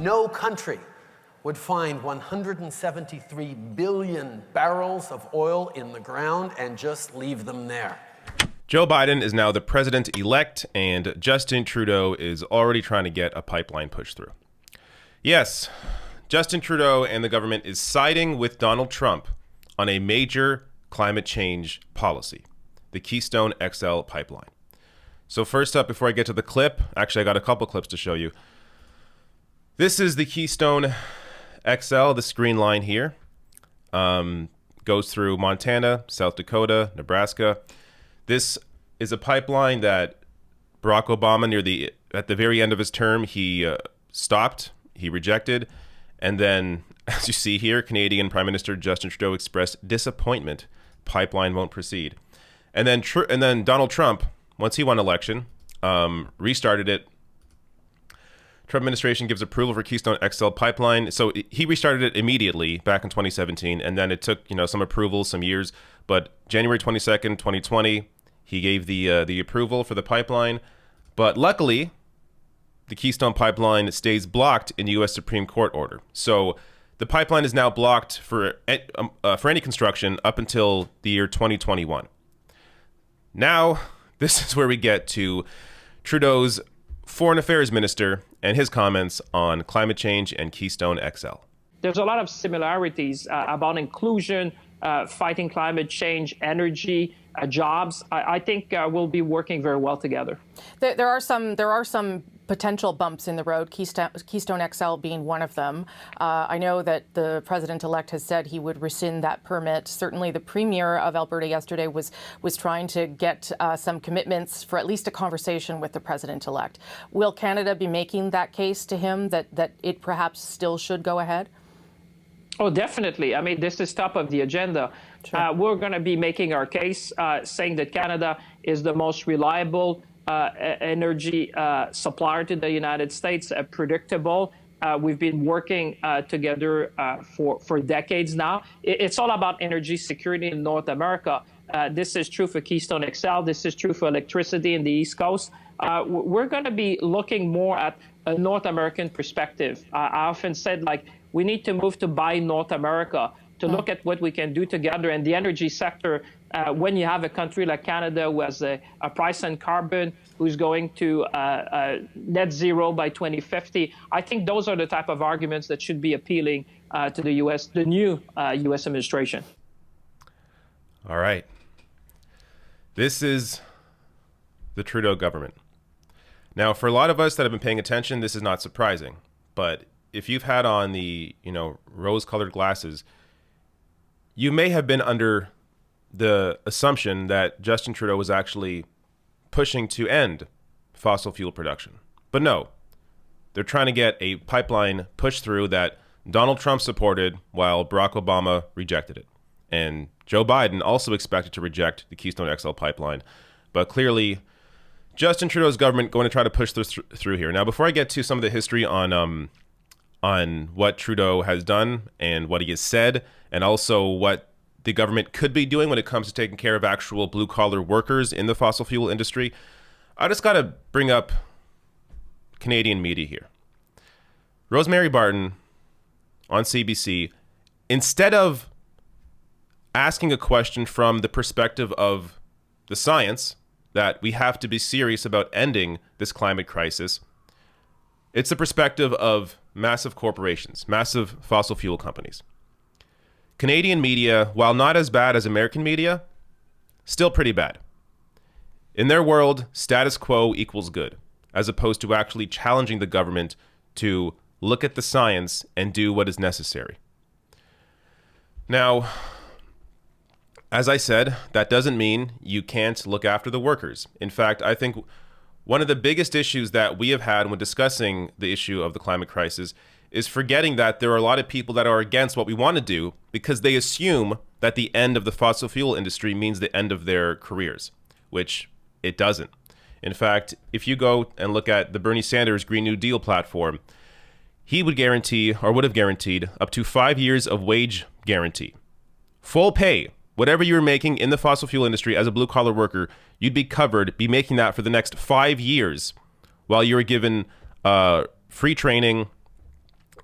No country would find 173 billion barrels of oil in the ground and just leave them there. Joe Biden is now the president-elect, and Justin Trudeau is already trying to get a pipeline pushed through. Yes, Justin Trudeau and the government is siding with Donald Trump on a major climate change policy, the Keystone XL pipeline. So first up, before I get to the clip, actually I got a couple clips to show you. This is the Keystone XL, this green line here. Goes through Montana, South Dakota, Nebraska. This is a pipeline that Barack Obama, at the very end of his term, he stopped, he rejected. And then, as you see here, Canadian Prime Minister Justin Trudeau expressed disappointment. Pipeline won't proceed. And then Donald Trump, once he won election, restarted it. Trump administration gives approval for Keystone XL pipeline. So he restarted it immediately back in 2017. And then it took, some approval, some years. But January 22nd, 2020, he gave the approval for the pipeline. But luckily, the Keystone pipeline stays blocked in U.S. Supreme Court order. So the pipeline is now blocked for any construction up until the year 2021. Now, this is where we get to Trudeau's Foreign Affairs Minister and his comments on climate change and Keystone XL. There's a lot of similarities about inclusion, fighting climate change, energy, jobs. I think we'll be working very well together. There are some potential bumps in the road, Keystone XL being one of them. I know that the president-elect has said he would rescind that permit. Certainly the premier of Alberta yesterday was trying to get some commitments for at least a conversation with the president-elect. Will Canada be making that case to him that it perhaps still should go ahead? Oh, definitely. I mean, this is top of the agenda. Sure. We're going to be making our case, saying that Canada is the most reliable energy supplier to the United States, predictable. We've been working together for decades now. It's all about energy security in North America. This is true for Keystone XL. This is true for electricity in the East Coast. We're going to be looking more at a North American perspective. I often said, we need to move to buy North America, to look at what we can do together. And the energy sector, when you have a country like Canada who has a price on carbon, who's going to net zero by 2050, I think those are the type of arguments that should be appealing to the U.S., the new U.S. administration. All right. This is the Trudeau government. Now, for a lot of us that have been paying attention, this is not surprising. But if you've had on the, rose-colored glasses, you may have been under the assumption that Justin Trudeau was actually pushing to end fossil fuel production. But no, they're trying to get a pipeline pushed through that Donald Trump supported while Barack Obama rejected it. And Joe Biden also expected to reject the Keystone XL pipeline. But clearly, Justin Trudeau's government going to try to push this through here. Now, before I get to some of the history on what Trudeau has done and what he has said, and also what the government could be doing when it comes to taking care of actual blue-collar workers in the fossil fuel industry, I just got to bring up Canadian media here. Rosemary Barton on CBC, instead of asking a question from the perspective of the science, that we have to be serious about ending this climate crisis, it's the perspective of massive corporations, massive fossil fuel companies. Canadian media, while not as bad as American media, still pretty bad. In their world, status quo equals good, as opposed to actually challenging the government to look at the science and do what is necessary. Now, as I said, that doesn't mean you can't look after the workers. In fact, I think one of the biggest issues that we have had when discussing the issue of the climate crisis is forgetting that there are a lot of people that are against what we want to do because they assume that the end of the fossil fuel industry means the end of their careers, which it doesn't. In fact, if you go and look at the Bernie Sanders Green New Deal platform, he would guarantee, or would have guaranteed, up to 5 years of wage guarantee. Full pay. Whatever you were making in the fossil fuel industry as a blue-collar worker, you'd be covered, be making that for the next 5 years while you were given free training,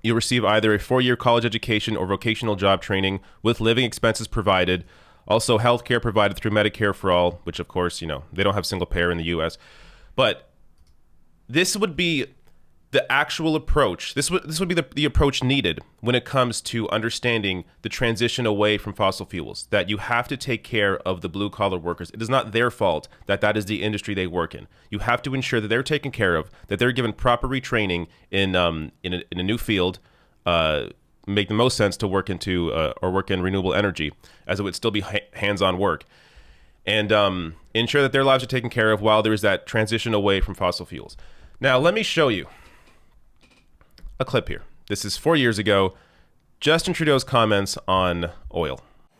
You'll receive either a 4-year college education or vocational job training with living expenses provided. Also, health care provided through Medicare for all, which, of course, they don't have single payer in the U.S. But this would be the actual approach. This would be the approach needed when it comes to understanding the transition away from fossil fuels, that you have to take care of the blue-collar workers. It is not their fault that that is the industry they work in. You have to ensure that they're taken care of, that they're given proper retraining in a new field, make the most sense to work into or work in renewable energy, as it would still be hands-on work, and ensure that their lives are taken care of while there is that transition away from fossil fuels. Now, let me show you a clip here. This is 4 years ago. Justin Trudeau's comments on oil.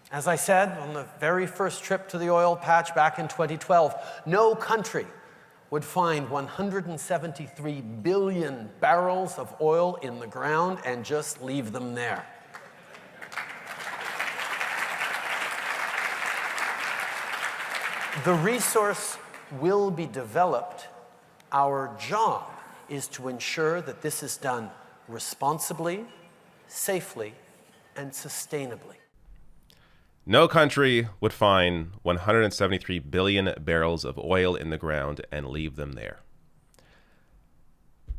As I said on the very first trip to the oil patch back in 2012, no country would find 173 billion barrels of oil in the ground and just leave them there. The resource will be developed. Our job is to ensure that this is done responsibly, safely, and sustainably. No country would find 173 billion barrels of oil in the ground and leave them there.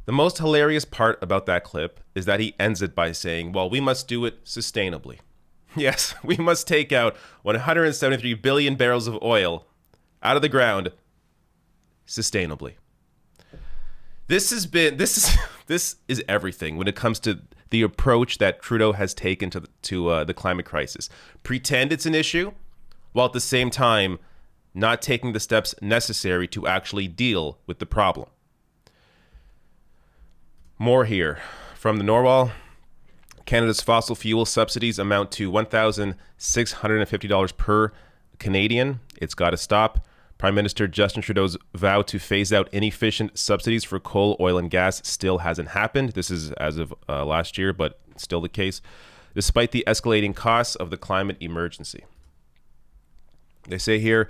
The most hilarious part about that clip is that he ends it by saying, well, we must do it sustainably. Yes, we must take out 173 billion barrels of oil out of the ground sustainably. This is everything when it comes to the approach that Trudeau has taken to the climate crisis. Pretend it's an issue, while at the same time not taking the steps necessary to actually deal with the problem. More here from the Norwal. Canada's fossil fuel subsidies amount to $1,650 per Canadian. It's got to stop. Prime Minister Justin Trudeau's vow to phase out inefficient subsidies for coal, oil, and gas still hasn't happened. This is as of last year, but still the case, despite the escalating costs of the climate emergency. They say here,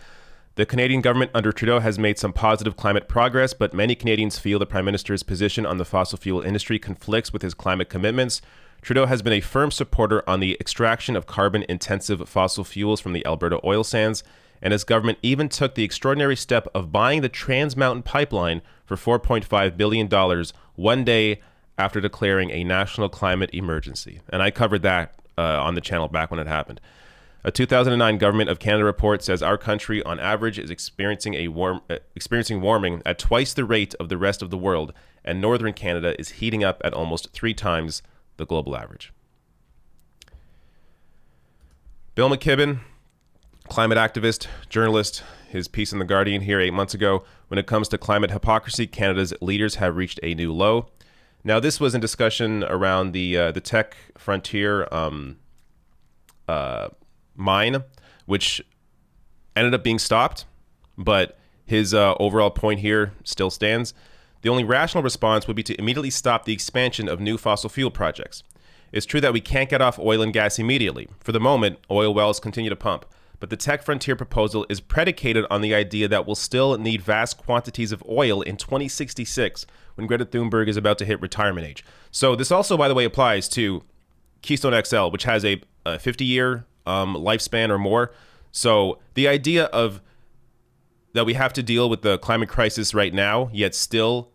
the Canadian government under Trudeau has made some positive climate progress, but many Canadians feel the Prime Minister's position on the fossil fuel industry conflicts with his climate commitments. Trudeau has been a firm supporter on the extraction of carbon-intensive fossil fuels from the Alberta oil sands, and his government even took the extraordinary step of buying the Trans Mountain pipeline for $4.5 billion one day after declaring a national climate emergency. And I covered that on the channel back when it happened. A 2009 Government of Canada report says our country, on average, is experiencing warming at twice the rate of the rest of the world, and northern Canada is heating up at almost 3 times the global average. Bill McKibben, climate activist, journalist, his piece in The Guardian here 8 months ago. When it comes to climate hypocrisy, Canada's leaders have reached a new low. Now, this was in discussion around the Tech Frontier mine, which ended up being stopped, but his overall point here still stands. The only rational response would be to immediately stop the expansion of new fossil fuel projects. It's true that we can't get off oil and gas immediately. For the moment, oil wells continue to pump. But the Tech Frontier proposal is predicated on the idea that we'll still need vast quantities of oil in 2066 when Greta Thunberg is about to hit retirement age. So this also, by the way, applies to Keystone XL, which has a 50-year lifespan or more. So the idea of that we have to deal with the climate crisis right now, yet still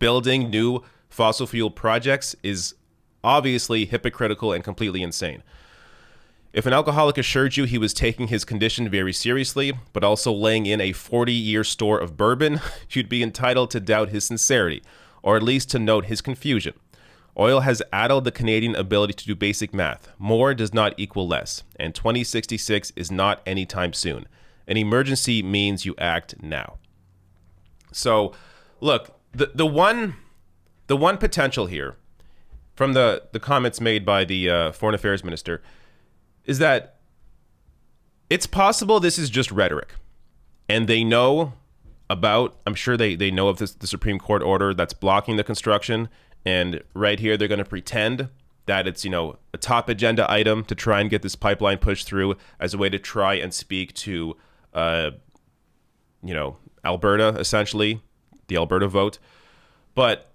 building new fossil fuel projects is obviously hypocritical and completely insane. If an alcoholic assured you he was taking his condition very seriously, but also laying in a 40-year store of bourbon, you'd be entitled to doubt his sincerity, or at least to note his confusion. Oil has addled the Canadian ability to do basic math. More does not equal less, and 2066 is not anytime soon. An emergency means you act now. So, look, the one potential here from the comments made by the Foreign Affairs Minister is that it's possible this is just rhetoric. And they know about, I'm sure they know of the Supreme Court order that's blocking the construction. And right here, they're going to pretend that it's, a top agenda item to try and get this pipeline pushed through as a way to try and speak to, Alberta, essentially, the Alberta vote. But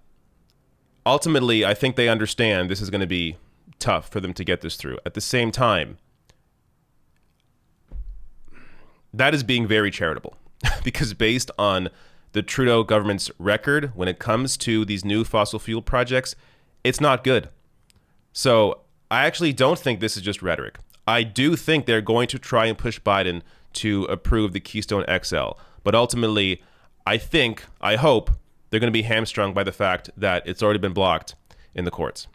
ultimately, I think they understand this is going to be tough for them to get this through. At the same time, that is being very charitable because based on the Trudeau government's record when it comes to these new fossil fuel projects, it's not good. So I actually don't think this is just rhetoric. I do think they're going to try and push Biden to approve the Keystone XL. But ultimately, I hope they're going to be hamstrung by the fact that it's already been blocked in the courts.